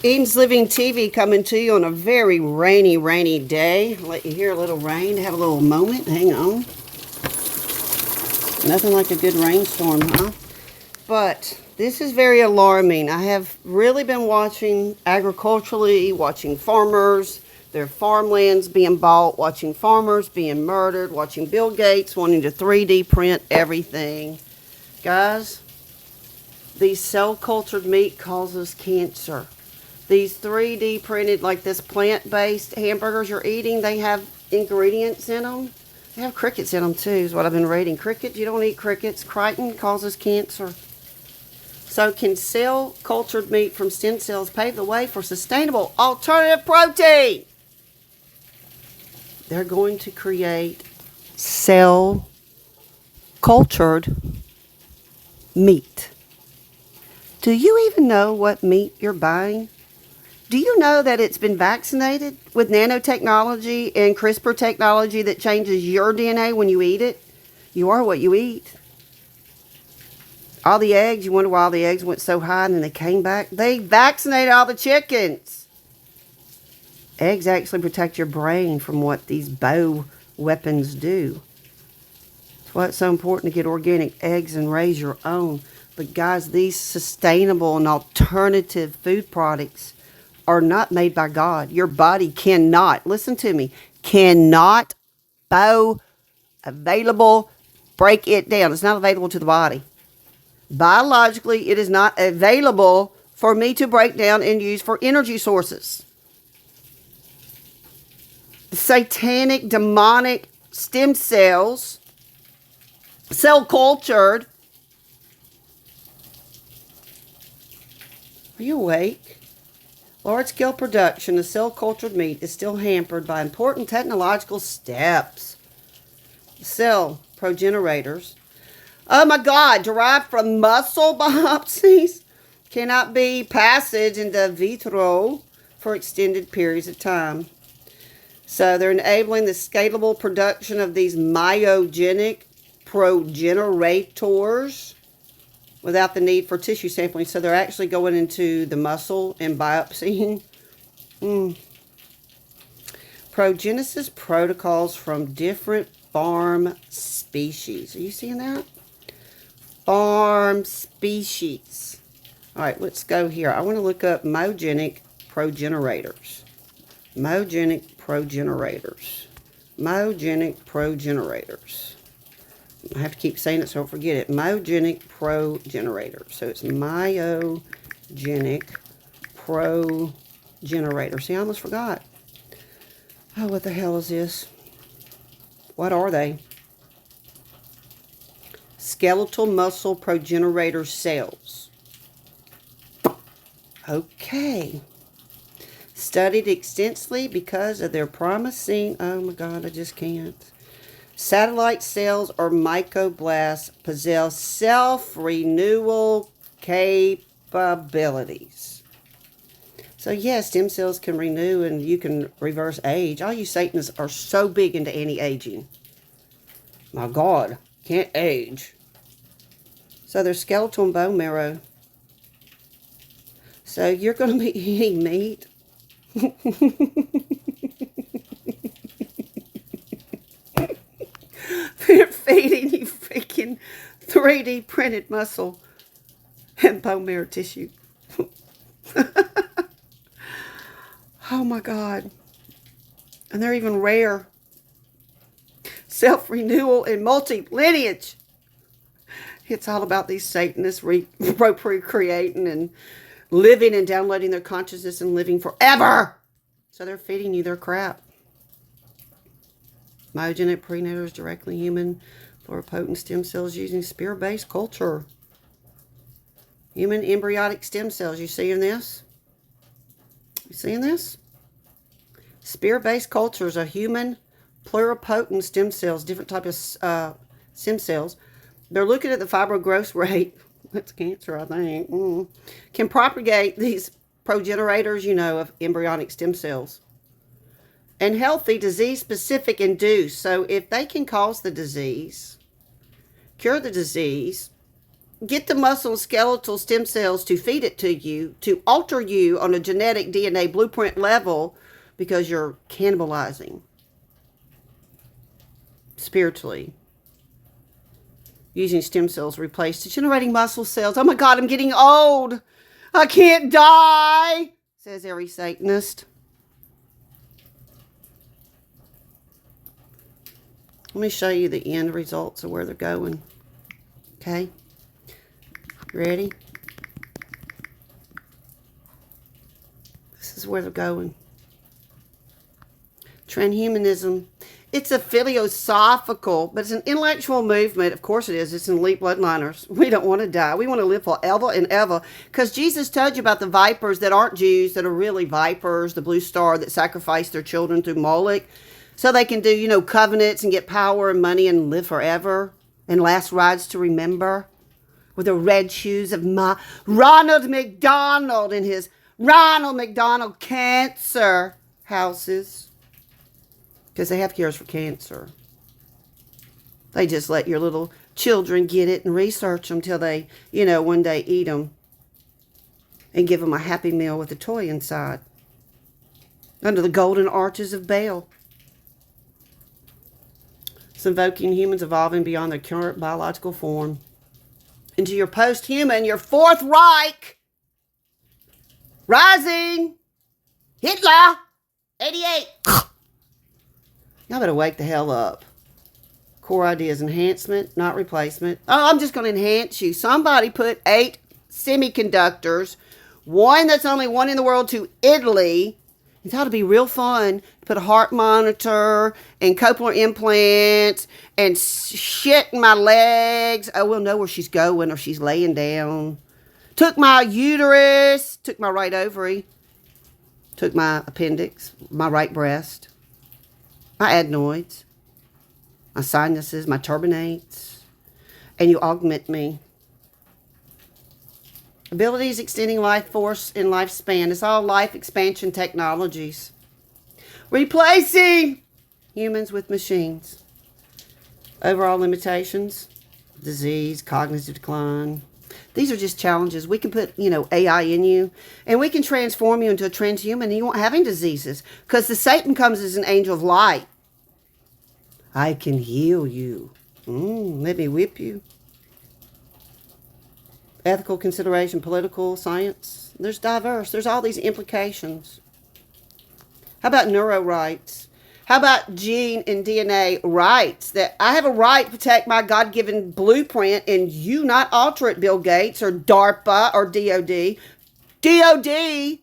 Eden's Living TV coming to you on a very rainy day. I'll let you hear a little rain, have a little moment. Hang on. Nothing like a good rainstorm, huh? But this is very alarming. I have really been watching agriculturally, watching farmers, their farmlands being bought, watching farmers being murdered, watching Bill Gates wanting to 3D print everything. Guys, these cell-cultured meat causes cancer. These 3D printed, like this plant-based hamburgers you're eating, they have ingredients in them. They have crickets in them too, is what I've been reading. Crickets, you don't eat crickets. Chitin causes cancer. So can cell-cultured meat from stem cells pave the way for sustainable alternative protein? They're going to create cell-cultured meat. Do you even know what meat you're buying? Do you know that it's been vaccinated with nanotechnology and CRISPR technology that changes your DNA when you eat it? You are what you eat. All the eggs, you wonder why all the eggs went so high and then they came back? They vaccinated all the chickens. Eggs actually protect your brain from what these bio weapons do. That's why it's so important to get organic eggs and raise your own. But guys, these sustainable and alternative food products are not made by God. Your body cannot, listen to me, cannot available, break it down. It's not available to the body. Biologically, it is not available for me to break down and use for energy sources. The satanic, demonic stem cells, cell cultured. Are you awake? Large-scale production of cell-cultured meat is still hampered by important technological steps. Cell progenitors, oh my God, derived from muscle biopsies, cannot be passaged into vitro for extended periods of time. So they're enabling the scalable production of these myogenic progenitors without the need for tissue sampling. So they're actually going into the muscle and biopsying. Progenesis protocols from different farm species. Are you seeing that? Farm species. All right, let's go here. I want to look up myogenic progenitors. Myogenic progenitors. Myogenic progenitors. I have to keep saying it so I don't forget it. Myogenic progenitor. So it's myogenic progenitor. See, I almost forgot. Oh, what the hell is this? What are they? Skeletal muscle progenitor cells. Okay. Studied extensively because of their promising... Oh my God, I just can't. Satellite cells or mycoblasts possess self-renewal capabilities. So yes, stem cells can renew and you can reverse age. All you Satanists are so big into anti-aging. My God, can't age. So they're skeletal and bone marrow. So you're going to be eating meat. They're feeding you freaking 3D printed muscle and bone marrow tissue. Oh my God. And they're even rare. Self-renewal and multi-lineage. It's all about these Satanists procreating and living and downloading their consciousness and living forever. So they're feeding you their crap. Myogenic prenators, directly human pluripotent stem cells using spear-based culture. Human embryonic stem cells. You seeing this? You seeing this? Spear-based cultures of human pluripotent stem cells, different type of stem cells. They're looking at the fibrosis rate. That's cancer, I think. Can propagate these progenitors, you know, of embryonic stem cells. And healthy, disease-specific induced. So if they can cause the disease, cure the disease, get the muscle and skeletal stem cells to feed it to you, to alter you on a genetic DNA blueprint level, because you're cannibalizing spiritually, using stem cells to replace degenerating muscle cells. Oh my God, I'm getting old. I can't die, says every Satanist. Let me show you the end results of where they're going. Okay? Ready? This is where they're going. Transhumanism. It's a philosophical, but it's an intellectual movement. Of course it is. It's an elite bloodliners. We don't want to die. We want to live forever and ever. Because Jesus told you about the vipers that aren't Jews, that are really vipers, the blue star that sacrifice their children through Moloch, so they can do, covenants and get power and money and live forever. And last rides to remember. With the red shoes of my Ronald McDonald and his Ronald McDonald cancer houses. Because they have cures for cancer. They just let your little children get it and research them till they, one day eat them. And give them a happy meal with a toy inside. Under the golden arches of Baal. It's invoking humans evolving beyond their current biological form. Into your post-human, your Fourth Reich. Rising. Hitler. 88. Y'all better wake the hell up. Core ideas, enhancement, not replacement. Oh, I'm just going to enhance you. Somebody put 8 semiconductors, one that's only one in the world, to Italy. It ought to be real fun. Put a heart monitor and cochlear implants and shit in my legs. Oh, we'll know where she's going or she's laying down. Took my uterus. Took my right ovary. Took my appendix. My right breast. My adenoids. My sinuses. My turbinates. And you augment me. Abilities extending life force and lifespan. It's all life expansion technologies. Replacing humans with machines. Overall limitations. Disease, cognitive decline. These are just challenges. We can put, AI in you. And we can transform you into a transhuman. And you won't have any diseases. Because the Satan comes as an angel of light. I can heal you. Let me whip you. Ethical consideration, political, science. There's diverse. There's all these implications. How about neuro rights? How about gene and DNA rights? That I have a right to protect my God-given blueprint and you not alter it, Bill Gates or DARPA or DOD. DOD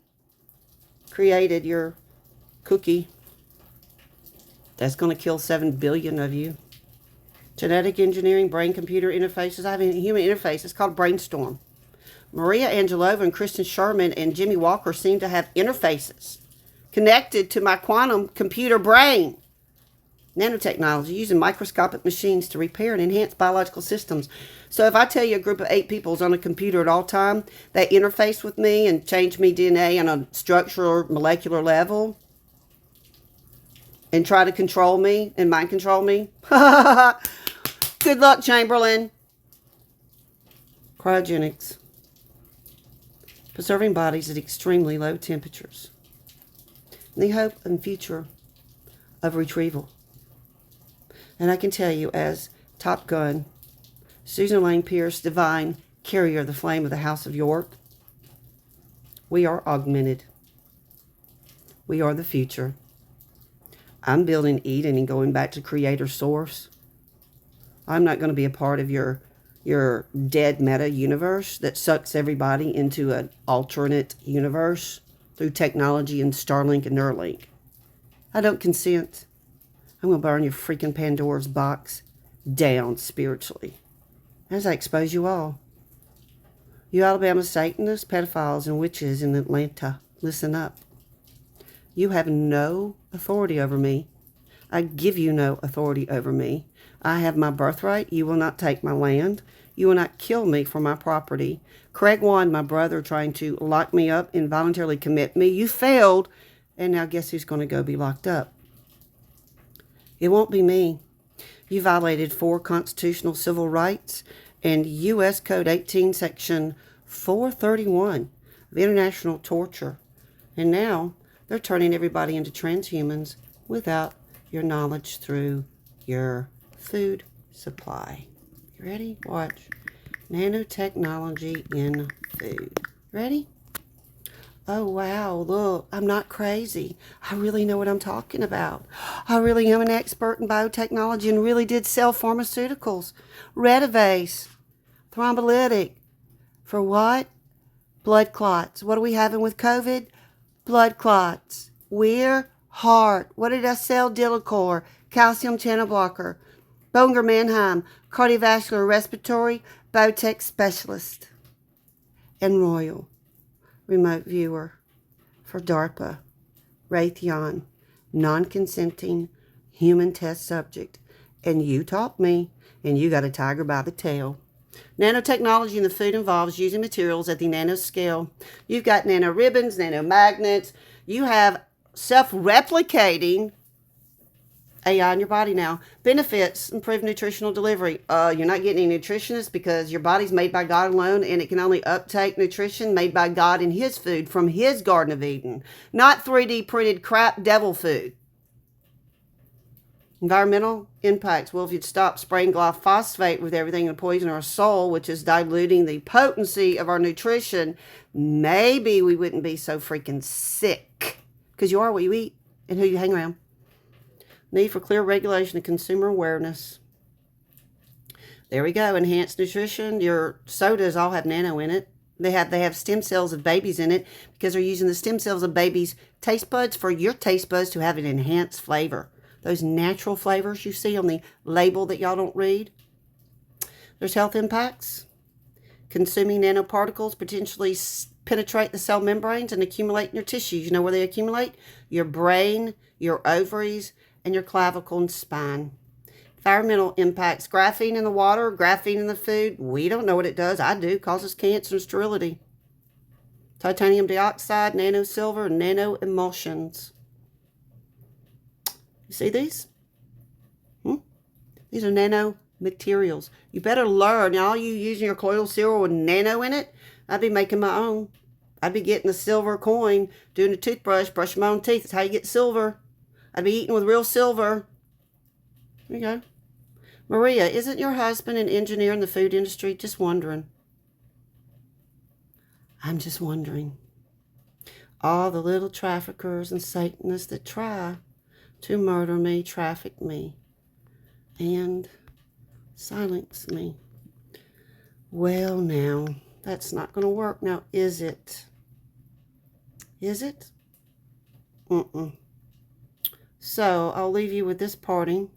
created your cookie. That's going to kill 7 billion of you. Genetic engineering, brain-computer interfaces. I have a human interface. It's called Brainstorm. Maria Angelova and Kristen Sherman and Jimmy Walker seem to have interfaces connected to my quantum computer brain. Nanotechnology, using microscopic machines to repair and enhance biological systems. So if I tell you a group of 8 people is on a computer at all time, they interface with me and change me DNA on a structural, molecular level, and try to control me and mind control me. Good luck, Chamberlain. Cryogenics. Preserving bodies at extremely low temperatures. And the hope and future of retrieval. And I can tell you, as Top Gun, Susan Lane Pierce, divine carrier of the flame of the House of York, we are augmented. We are the future. I'm building Eden and going back to Creator Source. I'm not going to be a part of your dead meta universe that sucks everybody into an alternate universe through technology and Starlink and Neuralink. I don't consent. I'm going to burn your freaking Pandora's box down spiritually as I expose you all. You Alabama Satanists, pedophiles, and witches in Atlanta, listen up. You have no authority over me. I give you no authority over me. I have my birthright. You will not take my land. You will not kill me for my property. Craig Wan, my brother, trying to lock me up and voluntarily commit me. You failed, and now guess who's going to go be locked up? It won't be me. You violated 4 constitutional civil rights, and U.S. Code 18, Section 431 of international torture. And now they're turning everybody into transhumans without your knowledge through your food supply. You ready? Watch. Nanotechnology in food. Ready? Oh, wow, look, I'm not crazy. I really know what I'm talking about. I really am an expert in biotechnology and really did sell pharmaceuticals. Retivase, thrombolytic. For what? Blood clots. What are we having with COVID? Blood clots. We're heart. What did I sell? Dilacor, calcium channel blocker. Bonger Mannheim, cardiovascular respiratory biotech specialist. And Royal, remote viewer. For DARPA, Raytheon, non-consenting human test subject. And you taught me, and you got a tiger by the tail. Nanotechnology in the food involves using materials at the nanoscale. You've got nanoribbons, nanomagnets. You have self-replicating AI in your body now. Benefits: improved nutritional delivery. You're not getting any nutritionists because your body's made by God alone, and it can only uptake nutrition made by God in His food from His Garden of Eden, not 3D printed crap devil food. Environmental impacts. Well, if you'd stop spraying glyphosate with everything and poison our soul, which is diluting the potency of our nutrition, maybe we wouldn't be so freaking sick. Because you are what you eat and who you hang around. Need for clear regulation of consumer awareness. There we go. Enhanced nutrition. Your sodas all have nano in it. They have stem cells of babies in it because they're using the stem cells of babies' taste buds for your taste buds to have an enhanced flavor. Those natural flavors you see on the label that y'all don't read. There's health impacts. Consuming nanoparticles potentially penetrate the cell membranes and accumulate in your tissues. You know where they accumulate? Your brain, your ovaries, and your clavicle and spine. Environmental impacts. Graphene in the water, graphene in the food. We don't know what it does. I do. Causes cancer and sterility. Titanium dioxide, nano silver, and nano emulsions. You see these? These are nano materials. You better learn. All you using your colloidal silver with nano in it, I'd be making my own. I'd be getting a silver coin, doing a toothbrush, brushing my own teeth. That's how you get silver. I'd be eating with real silver. There you go. Maria, isn't your husband an engineer in the food industry? Just wondering. I'm just wondering. All the little traffickers and Satanists that try to murder me, traffic me, and silence me. Well, now, that's not going to work now, is it? Is it? So, I'll leave you with this parting.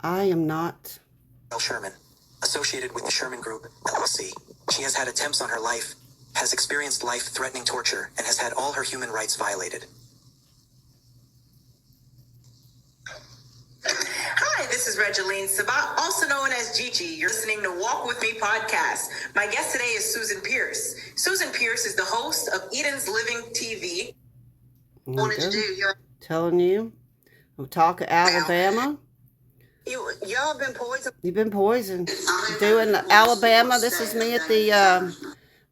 I am not... Sherman, associated with the Sherman Group, LLC. She has had attempts on her life, has experienced life-threatening torture, and has had all her human rights violated. Hi, this is Regeline Sabat, also known as Gigi. You're listening to Walk With Me podcast. My guest today is Susan Pierce. Susan Pierce is the host of Eden's Living TV. Telling you, I'm talking Alabama. Y'all been poisoned. You've been poisoned. Doing Alabama. This is me at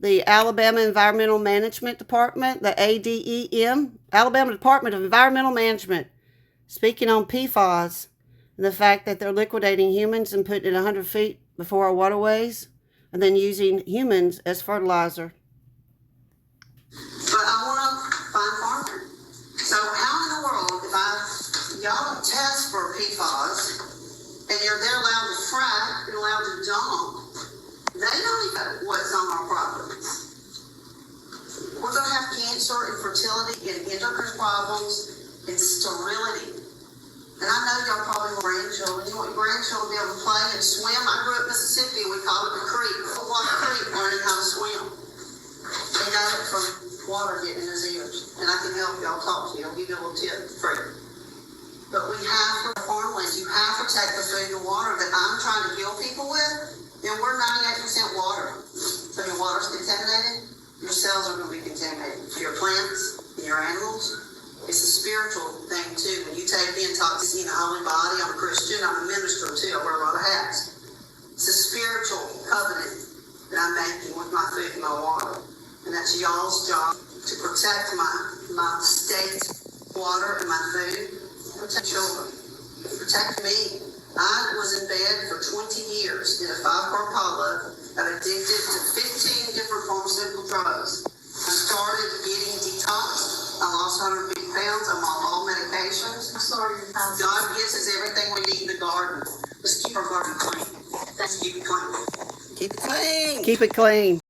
the Alabama Environmental Management Department, the ADEM, Alabama Department of Environmental Management, speaking on PFAS and the fact that they're liquidating humans and putting it 100 feet before our waterways and then using humans as fertilizer. But I want to find farming. So how in the world, if y'all test for PFAS and they're allowed to frack and allowed to dump, they don't even know what's on our properties. We're going to have cancer, infertility, and endocrine problems, and sterility. And I know y'all probably want grandchildren. You want your grandchildren to be able to play and swim. I grew up in Mississippi. We call it the creek. Footwater Creek, learning how to swim. They got it from water getting in his ears. And I can help y'all talk to you. I'll give you a little tip free. But we have for farmlands, you have to protect the food and water that I'm trying to kill people with. And we're 98% water. So your water's contaminated, your cells are going to be contaminated. Your plants and your animals. It's a spiritual thing too. When you take in toxins in the holy body, I'm a Christian, I'm a minister too. I wear a lot of hats. It's a spiritual covenant that I'm making with my food and my water. And that's y'all's job to protect my state's water and my food. Protect children. Protect me. I was in bed for 20 years in a 5-car pileup, got addicted to 15 different pharmaceutical drugs. I started getting detoxed. I lost 150 pounds. I'm on all medications. I'm sorry. God gives us everything we need in the garden. Let's keep our garden clean. Let's keep it clean. Keep it clean. Keep it clean.